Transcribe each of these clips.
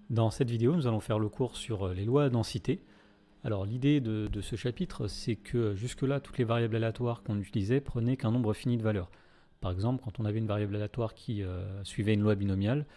Dans cette vidéo, nous allons faire le cours sur les lois à densité. Alors l'idée de ce chapitre, c'est que jusque-là, toutes les variables aléatoires qu'on utilisait prenaient qu'un nombre fini de valeurs. Par exemple, quand on avait une variable aléatoire qui suivait une loi binomiale,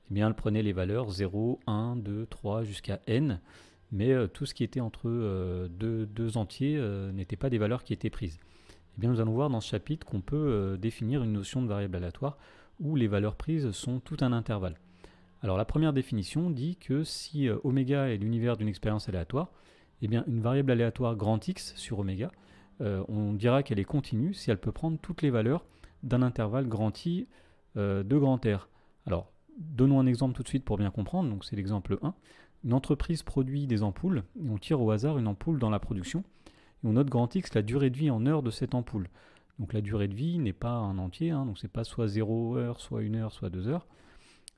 eh bien, elle prenait les valeurs 0, 1, 2, 3 jusqu'à n, mais tout ce qui était entre deux entiers n'était pas des valeurs qui étaient prises. Eh bien, nous allons voir dans ce chapitre qu'on peut définir une notion de variable aléatoire où les valeurs prises sont tout un intervalle. Alors la première définition dit que si oméga est l'univers d'une expérience aléatoire, eh bien une variable aléatoire grand X sur oméga, on dira qu'elle est continue si elle peut prendre toutes les valeurs d'un intervalle grand I de grand R. Alors donnons un exemple tout de suite pour bien comprendre, donc c'est l'exemple 1. Une entreprise produit des ampoules et on tire au hasard une ampoule dans la production et on note grand X la durée de vie en heures de cette ampoule. Donc la durée de vie n'est pas un entier, donc c'est pas soit 0 heure, soit 1 heure, soit 2 heures.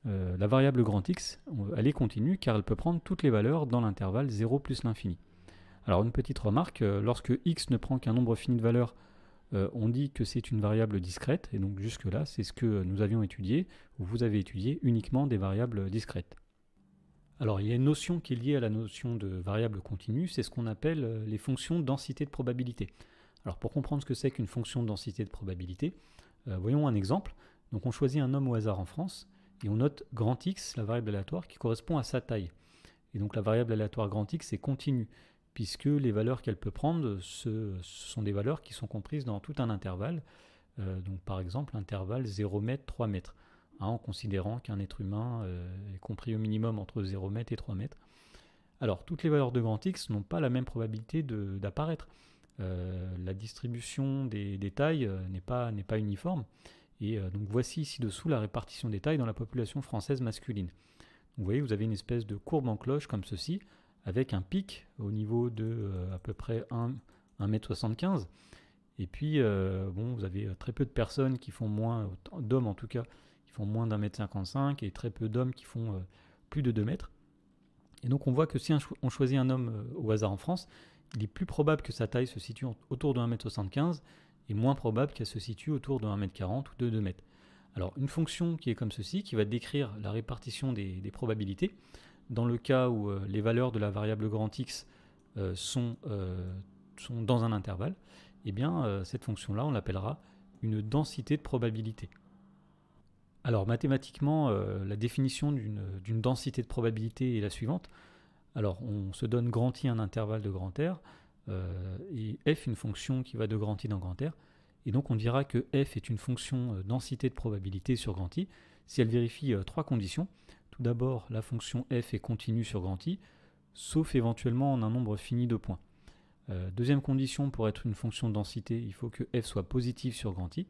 La variable grand X, elle est continue car elle peut prendre toutes les valeurs dans l'intervalle 0 plus l'infini. Alors une petite remarque, lorsque x ne prend qu'un nombre fini de valeurs, on dit que c'est une variable discrète, et donc jusque là c'est ce que nous avions étudié, ou vous avez étudié uniquement des variables discrètes. Alors il y a une notion qui est liée à la notion de variable continue, c'est ce qu'on appelle les fonctions de densité de probabilité. Alors pour comprendre ce que c'est qu'une fonction de densité de probabilité, voyons un exemple. Donc on choisit un homme au hasard en France, et on note grand X, la variable aléatoire, qui correspond à sa taille. Et donc la variable aléatoire grand X est continue, puisque les valeurs qu'elle peut prendre, ce sont des valeurs qui sont comprises dans tout un intervalle. Donc par exemple, l'intervalle 0 m, 3 mètres, en considérant qu'un être humain est compris au minimum entre 0 m et 3 mètres. Alors toutes les valeurs de grand X n'ont pas la même probabilité d'apparaître. La distribution des tailles n'est pas uniforme. Et donc voici ci-dessous la répartition des tailles dans la population française masculine. Donc, vous voyez, vous avez une espèce de courbe en cloche comme ceci, avec un pic au niveau de à peu près 1,75 m. Et puis, bon, vous avez très peu de personnes qui font moins, d'hommes en tout cas, qui font moins d'1,55 m, et très peu d'hommes qui font plus de 2 mètres. Et donc on voit que si on choisit un homme au hasard en France, il est plus probable que sa taille se situe autour de 1,75 m, et moins probable qu'elle se situe autour de 1,40 m ou de 2 mètres. Alors une fonction qui est comme ceci, qui va décrire la répartition des probabilités, dans le cas où les valeurs de la variable grand X sont dans un intervalle, eh bien cette fonction-là, on l'appellera une densité de probabilité. Alors mathématiquement, la définition d'une densité de probabilité est la suivante. Alors on se donne grand I un intervalle de grand R, et f une fonction qui va de grand I dans grand R, et donc on dira que f est une fonction densité de probabilité sur grand I si elle vérifie trois conditions. Tout d'abord, la fonction f est continue sur grand I, sauf éventuellement en un nombre fini de points. Deuxième condition, pour être une fonction de densité, il faut que f soit positive sur grand I.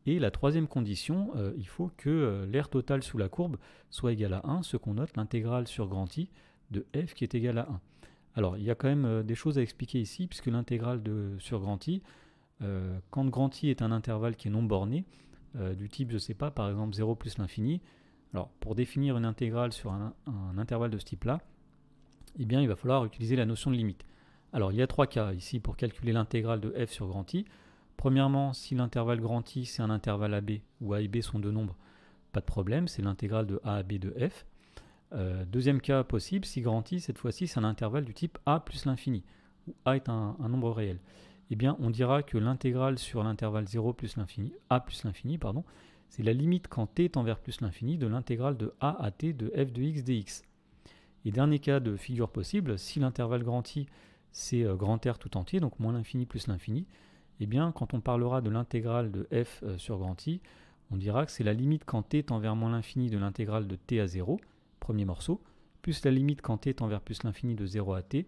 Et la troisième condition, il faut que l'aire totale sous la courbe soit égale à 1, ce qu'on note l'intégrale sur grand I de f qui est égale à 1. Alors, il y a quand même des choses à expliquer ici, puisque l'intégrale sur grand I, quand grand I est un intervalle qui est non borné, du type, je ne sais pas, par exemple 0 plus l'infini, alors pour définir une intégrale sur un intervalle de ce type-là, eh bien, il va falloir utiliser la notion de limite. Alors, il y a trois cas ici pour calculer l'intégrale de f sur grand I. Premièrement, si l'intervalle grand I, c'est un intervalle AB, où A et B sont deux nombres, pas de problème, c'est l'intégrale de A à B de f. Deuxième cas possible, si grand I, cette fois-ci, c'est un intervalle du type A plus l'infini, où A est un nombre réel. Eh bien, on dira que l'intégrale sur l'intervalle 0 plus l'infini, A plus l'infini, pardon, c'est la limite quand t tend vers plus l'infini de l'intégrale de A à t de f de x dx. Et dernier cas de figure possible, si l'intervalle grand I, c'est grand R tout entier, donc moins l'infini plus l'infini, eh bien, quand on parlera de l'intégrale de f sur grand I, on dira que c'est la limite quand t tend vers moins l'infini de l'intégrale de t à 0, premier morceau, plus la limite quand t tend vers plus l'infini de 0 à t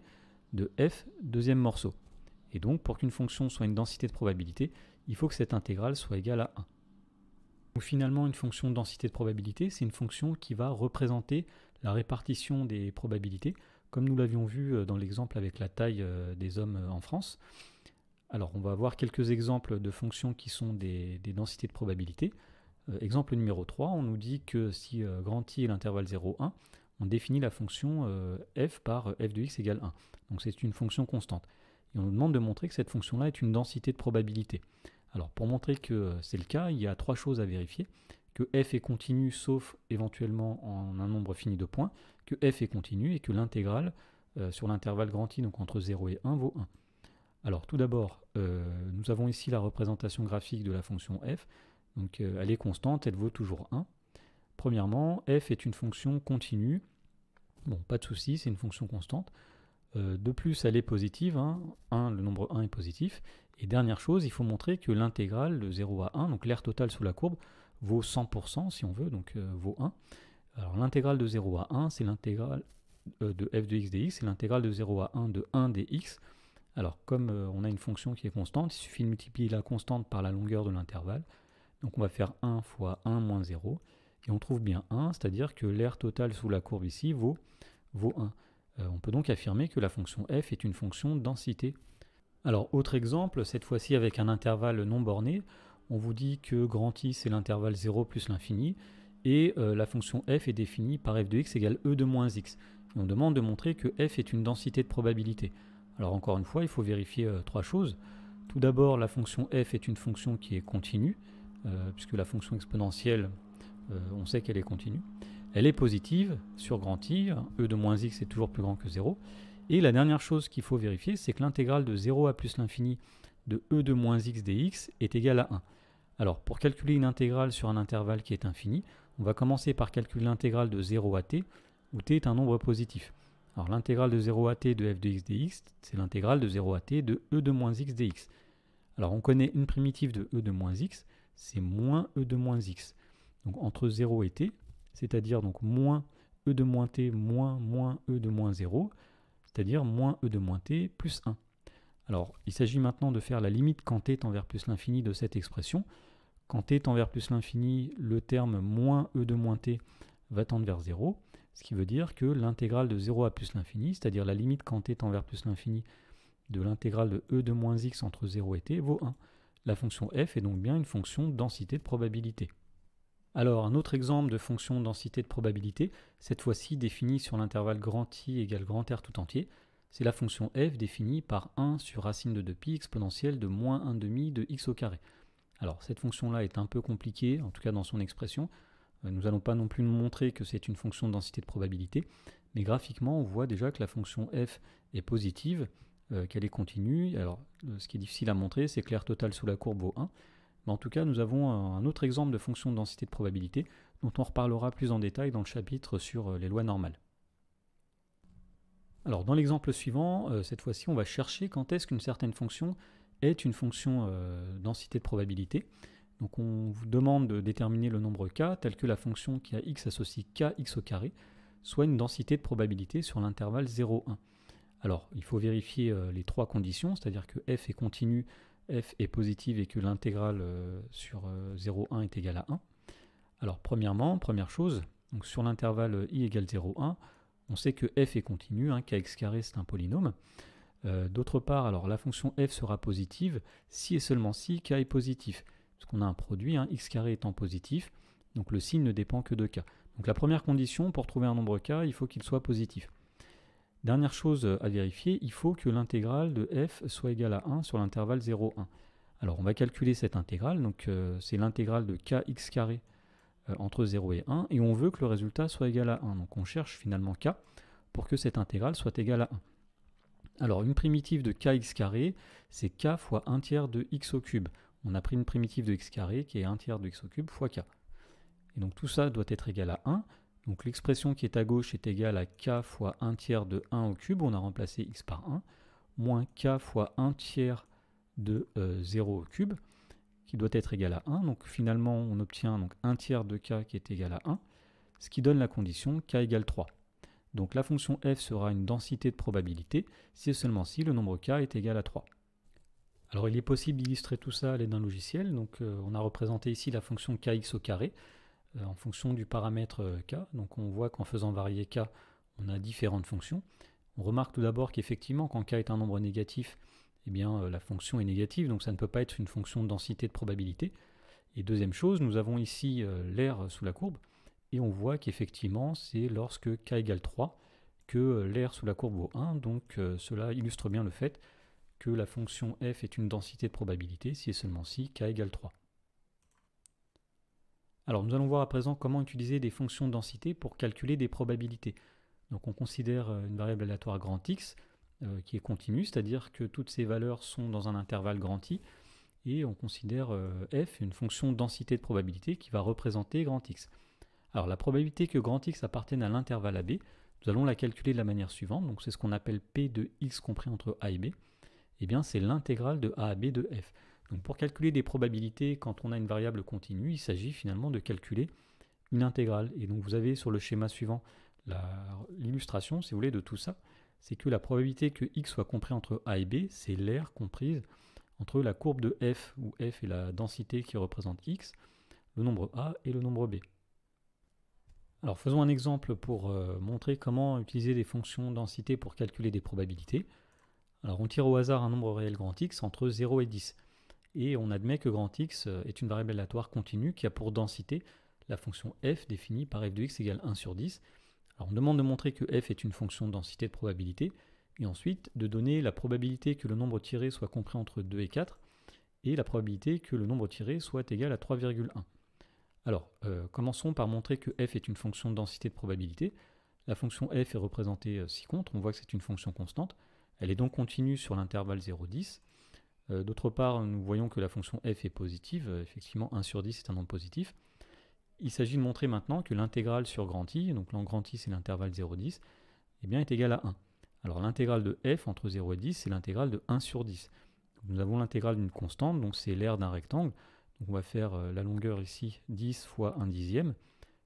de f, deuxième morceau. Et donc, pour qu'une fonction soit une densité de probabilité, il faut que cette intégrale soit égale à 1. Donc finalement, une fonction de densité de probabilité, c'est une fonction qui va représenter la répartition des probabilités, comme nous l'avions vu dans l'exemple avec la taille des hommes en France. Alors, on va voir quelques exemples de fonctions qui sont des densités de probabilité. Exemple numéro 3, on nous dit que si grand I est l'intervalle 0,1, on définit la fonction f par f de x égale 1. Donc c'est une fonction constante. Et on nous demande de montrer que cette fonction-là est une densité de probabilité. Alors pour montrer que c'est le cas, il y a trois choses à vérifier. que f est continu sauf éventuellement en un nombre fini de points, que f est continu et que l'intégrale sur l'intervalle grand I, donc entre 0 et 1, vaut 1. Alors tout d'abord, nous avons ici la représentation graphique de la fonction f, donc elle est constante, elle vaut toujours 1. Premièrement, f est une fonction continue, bon pas de souci, c'est une fonction constante. De plus, elle est positive, hein. Le nombre 1 est positif. Et dernière chose, il faut montrer que l'intégrale de 0 à 1, donc l'aire totale sous la courbe, vaut 100% si on veut, donc vaut 1. Alors l'intégrale de 0 à 1, c'est l'intégrale de f de x dx, c'est l'intégrale de 0 à 1 de 1 dx. Alors comme on a une fonction qui est constante, il suffit de multiplier la constante par la longueur de l'intervalle. Donc on va faire 1 fois 1 moins 0, et on trouve bien 1, c'est-à-dire que l'aire totale sous la courbe ici vaut 1. On peut donc affirmer que la fonction f est une fonction de densité. Alors autre exemple, cette fois-ci avec un intervalle non borné, on vous dit que grand I c'est l'intervalle 0 plus l'infini, et la fonction f est définie par f de x égale e de moins x. Et on demande de montrer que f est une densité de probabilité. Alors encore une fois, il faut vérifier trois choses. Tout d'abord, la fonction f est une fonction qui est continue, puisque la fonction exponentielle, on sait qu'elle est continue. Elle est positive sur grand I, e de moins x est toujours plus grand que 0. Et la dernière chose qu'il faut vérifier, c'est que l'intégrale de 0 à plus l'infini de e de moins x dx est égale à 1. Alors pour calculer une intégrale sur un intervalle qui est infini, on va commencer par calculer l'intégrale de 0 à t, où t est un nombre positif. Alors l'intégrale de 0 à t de f de x dx, c'est l'intégrale de 0 à t de e de moins x dx. Alors on connaît une primitive de e de moins x, c'est moins e de moins x. Donc entre 0 et t, c'est-à-dire donc moins e de moins t moins e de moins 0, c'est-à-dire moins e de moins t plus 1. Alors il s'agit maintenant de faire la limite quand t tend vers plus l'infini de cette expression. Quand t tend vers plus l'infini, le terme moins e de moins t va tendre vers 0, ce qui veut dire que l'intégrale de 0 à plus l'infini, c'est-à-dire la limite quand t tend vers plus l'infini de l'intégrale de e de moins x entre 0 et t vaut 1. La fonction f est donc bien une fonction de densité de probabilité. Alors un autre exemple de fonction de densité de probabilité, cette fois-ci définie sur l'intervalle grand I égale grand R tout entier, c'est la fonction f définie par 1 sur racine de 2pi exponentielle de moins 1 demi de x au carré. Alors cette fonction-là est un peu compliquée, en tout cas dans son expression. Nous n'allons pas non plus montrer que c'est une fonction de densité de probabilité, mais graphiquement on voit déjà que la fonction f est positive, qu'elle est continue. Alors ce qui est difficile à montrer, c'est que l'aire totale sous la courbe vaut 1. Mais en tout cas, nous avons un autre exemple de fonction de densité de probabilité dont on reparlera plus en détail dans le chapitre sur les lois normales. Alors dans l'exemple suivant, cette fois-ci, on va chercher quand est-ce qu'une certaine fonction est une fonction densité de probabilité. Donc on vous demande de déterminer le nombre k tel que la fonction qui a x associe kx au carré soit une densité de probabilité sur l'intervalle 0,1. Alors il faut vérifier les trois conditions, c'est-à-dire que f est continu, f est positive et que l'intégrale sur 0,1 est égale à 1. Alors premièrement, première chose, donc sur l'intervalle i égale 0,1, on sait que f est continu, kx carré c'est un polynôme. D'autre part, alors la fonction f sera positive si et seulement si k est positif, parce qu'on a un produit, x carré étant positif, donc le signe ne dépend que de k. Donc la première condition pour trouver un nombre k, il faut qu'il soit positif. Dernière chose à vérifier, il faut que l'intégrale de f soit égale à 1 sur l'intervalle 0,1. Alors on va calculer cette intégrale, donc c'est l'intégrale de kx carré entre 0 et 1, et on veut que le résultat soit égal à 1. Donc on cherche finalement k pour que cette intégrale soit égale à 1. Alors une primitive de kx carré, c'est k fois 1 tiers de x au cube. On a pris une primitive de x carré qui est 1 tiers de x au cube fois k. Et donc tout ça doit être égal à 1. Donc l'expression qui est à gauche est égale à k fois 1 tiers de 1 au cube, on a remplacé x par 1, moins k fois 1 tiers de 0 au cube, qui doit être égal à 1. Donc finalement on obtient donc 1 tiers de k qui est égal à 1, ce qui donne la condition k égale 3. Donc la fonction f sera une densité de probabilité si et seulement si le nombre k est égal à 3. Alors il est possible d'illustrer tout ça à l'aide d'un logiciel. Donc on a représenté ici la fonction kx au carré en fonction du paramètre k. Donc on voit qu'en faisant varier k, on a différentes fonctions. On remarque tout d'abord qu'effectivement quand k est un nombre négatif, eh bien la fonction est négative, donc ça ne peut pas être une fonction de densité de probabilité. Et deuxième chose, nous avons ici l'aire sous la courbe, et on voit qu'effectivement c'est lorsque k égale 3 que l'aire sous la courbe vaut 1, donc cela illustre bien le fait que la fonction f est une densité de probabilité si et seulement si k égale 3. Alors nous allons voir à présent comment utiliser des fonctions de densité pour calculer des probabilités. Donc on considère une variable aléatoire grand X qui est continue, c'est-à-dire que toutes ces valeurs sont dans un intervalle grand I, et on considère f une fonction de densité de probabilité qui va représenter grand X. Alors la probabilité que grand X appartienne à l'intervalle AB, nous allons la calculer de la manière suivante, donc c'est ce qu'on appelle P de X compris entre A et B, et bien c'est l'intégrale de A à B de f. Donc pour calculer des probabilités quand on a une variable continue, il s'agit finalement de calculer une intégrale. Et donc vous avez sur le schéma suivant l'illustration, si vous voulez, de tout ça, c'est que la probabilité que x soit compris entre A et B, c'est l'aire comprise entre la courbe de f, où f est la densité qui représente x, le nombre A et le nombre B. Alors faisons un exemple pour montrer comment utiliser des fonctions densité pour calculer des probabilités. Alors on tire au hasard un nombre réel grand X entre 0 et 10. Et on admet que grand X est une variable aléatoire continue qui a pour densité la fonction f définie par f de x égale 1 sur 10. Alors on demande de montrer que f est une fonction de densité de probabilité, et ensuite de donner la probabilité que le nombre tiré soit compris entre 2 et 4, et la probabilité que le nombre tiré soit égal à 3,1. Alors, commençons par montrer que f est une fonction de densité de probabilité. La fonction f est représentée ci-contre, on voit que c'est une fonction constante. Elle est donc continue sur l'intervalle 0,10. D'autre part, nous voyons que la fonction f est positive. Effectivement, 1 sur 10 est un nombre positif. Il s'agit de montrer maintenant que l'intégrale sur grand I, donc là grand I c'est l'intervalle 0,10, eh bien, est égale à 1. Alors l'intégrale de f entre 0 et 10, c'est l'intégrale de 1 sur 10. Donc, nous avons l'intégrale d'une constante, donc c'est l'aire d'un rectangle. Donc on va faire la longueur ici 10 fois 1 dixième,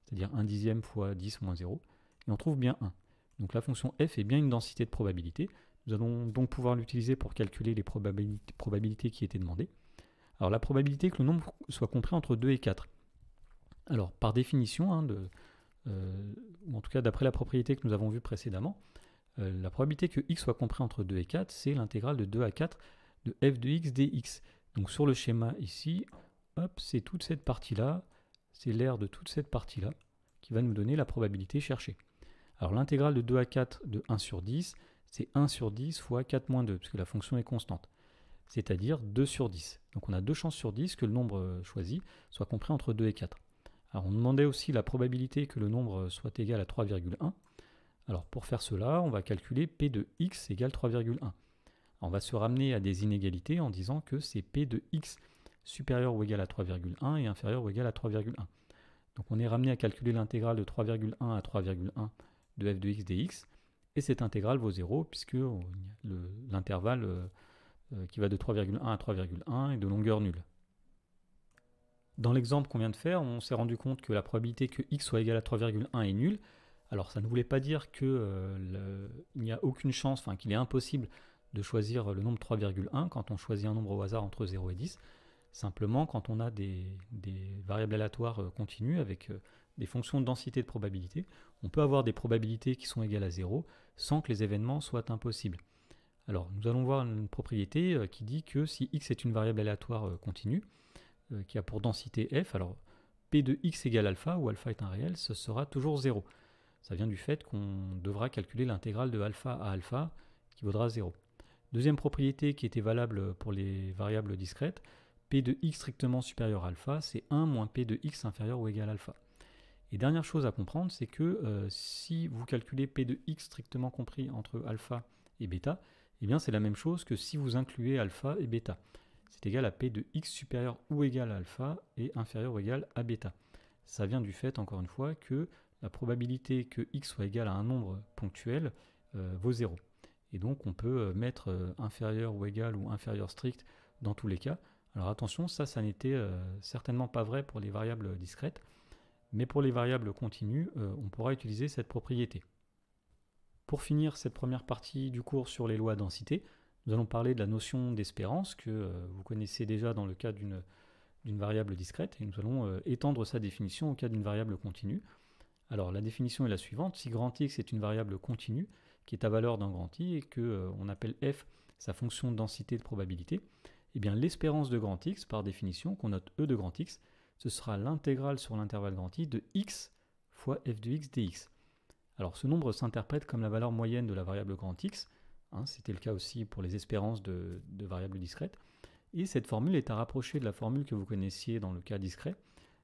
c'est-à-dire 1 dixième fois 10 moins 0, et on trouve bien 1. Donc la fonction f est bien une densité de probabilité. Nous allons donc pouvoir l'utiliser pour calculer les probabilités qui étaient demandées. Alors la probabilité que le nombre soit compris entre 2 et 4. Alors par définition, ou en tout cas d'après la propriété que nous avons vue précédemment, la probabilité que x soit compris entre 2 et 4, c'est l'intégrale de 2 à 4 de f de x dx. Donc sur le schéma ici, hop, c'est toute cette partie-là, c'est l'aire de toute cette partie-là qui va nous donner la probabilité cherchée. Alors l'intégrale de 2 à 4 de 1 sur 10, c'est 1 sur 10 fois 4 moins 2, puisque la fonction est constante, c'est-à-dire 2 sur 10. Donc on a 2 chances sur 10 que le nombre choisi soit compris entre 2 et 4. Alors on demandait aussi la probabilité que le nombre soit égal à 3,1. Alors pour faire cela, on va calculer P de x égale 3,1. On va se ramener à des inégalités en disant que c'est P de x supérieur ou égal à 3,1 et inférieur ou égal à 3,1. Donc on est ramené à calculer l'intégrale de 3,1 à 3,1 de f de x dx, et cette intégrale vaut 0 puisque l'intervalle qui va de 3,1 à 3,1 est de longueur nulle. Dans l'exemple qu'on vient de faire, on s'est rendu compte que la probabilité que x soit égal à 3,1 est nulle. Alors ça ne voulait pas dire qu'il n'y a aucune chance, enfin qu'il est impossible de choisir le nombre 3,1 quand on choisit un nombre au hasard entre 0 et 10. Simplement, quand on a des variables aléatoires continues avec des fonctions de densité de probabilité, on peut avoir des probabilités qui sont égales à 0 sans que les événements soient impossibles. Alors nous allons voir une propriété qui dit que si x est une variable aléatoire continue, qui a pour densité f, alors p de x égale alpha, où alpha est un réel, ce sera toujours 0. Ça vient du fait qu'on devra calculer l'intégrale de alpha à alpha, qui vaudra 0. Deuxième propriété qui était valable pour les variables discrètes, p de x strictement supérieur à alpha, c'est 1 moins p de x inférieur ou égal à alpha. Et dernière chose à comprendre, c'est que si vous calculez p de x strictement compris entre alpha et bêta, eh bien c'est la même chose que si vous incluez alpha et bêta. C'est égal à p de x supérieur ou égal à alpha et inférieur ou égal à bêta. Ça vient du fait, encore une fois, que la probabilité que x soit égal à un nombre ponctuel vaut 0. Et donc on peut mettre inférieur ou égal ou inférieur strict dans tous les cas. Alors attention, ça n'était certainement pas vrai pour les variables discrètes, mais pour les variables continues, on pourra utiliser cette propriété. Pour finir cette première partie du cours sur les lois de densité, nous allons parler de la notion d'espérance que vous connaissez déjà dans le cas d'une variable discrète, et nous allons étendre sa définition au cas d'une variable continue. Alors la définition est la suivante: si grand X est une variable continue qui est à valeur d'un grand I et qu'on appelle f sa fonction de densité de probabilité, eh bien l'espérance de grand X, par définition, qu'on note E de grand X, ce sera l'intégrale sur l'intervalle grand I de x fois f de x dx. Alors ce nombre s'interprète comme la valeur moyenne de la variable grand X, c'était le cas aussi pour les espérances de variables discrètes, et cette formule est à rapprocher de la formule que vous connaissiez dans le cas discret,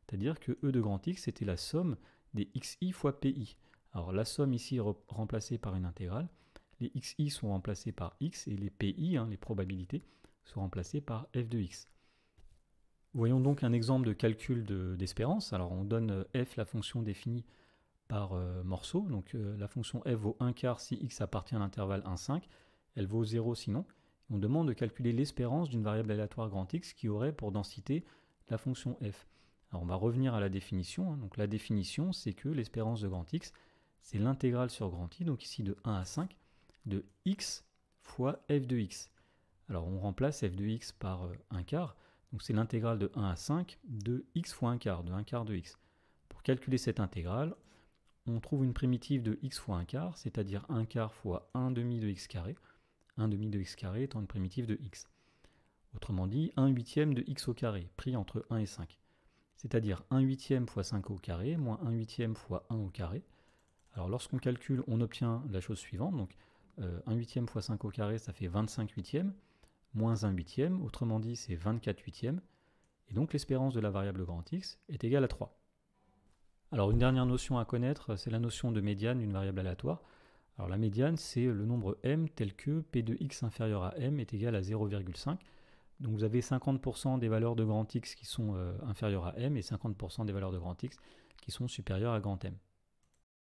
c'est-à-dire que e de grand X c'était la somme des xi fois pi. Alors la somme ici est remplacée par une intégrale, les xi sont remplacés par x et les pi, les probabilités, sont remplacées par f de x. Voyons donc un exemple de calcul d'espérance. Alors on donne f, la fonction définie par morceau, donc la fonction f vaut 1 quart si x appartient à l'intervalle 1, 5, elle vaut 0 sinon. On demande de calculer l'espérance d'une variable aléatoire grand X qui aurait pour densité la fonction f. Alors on va revenir à la définition. Donc la définition, c'est que l'espérance de grand X, c'est l'intégrale sur grand I, donc ici de 1 à 5, de x fois f de x. Alors on remplace f de x par 1 quart, donc c'est l'intégrale de 1 à 5 de x fois 1 quart, de 1 quart de x. Pour calculer cette intégrale, on trouve une primitive de x fois 1 quart, c'est-à-dire 1 quart fois 1 demi de x carré, 1 demi de x carré étant une primitive de x. Autrement dit, 1 huitième de x au carré, pris entre 1 et 5. C'est-à-dire 1 huitième fois 5 au carré, moins 1 huitième fois 1 au carré. Alors lorsqu'on calcule, on obtient la chose suivante. Donc 1 huitième fois 5 au carré, ça fait 25 huitièmes, moins 1 huitième, autrement dit c'est 24 huitièmes. Et donc l'espérance de la variable grand X est égale à 3. Alors une dernière notion à connaître, c'est la notion de médiane d'une variable aléatoire. Alors la médiane, c'est le nombre m tel que p de x inférieur à m est égal à 0,5. Donc vous avez 50% des valeurs de grand X qui sont inférieures à m et 50% des valeurs de grand X qui sont supérieures à grand M.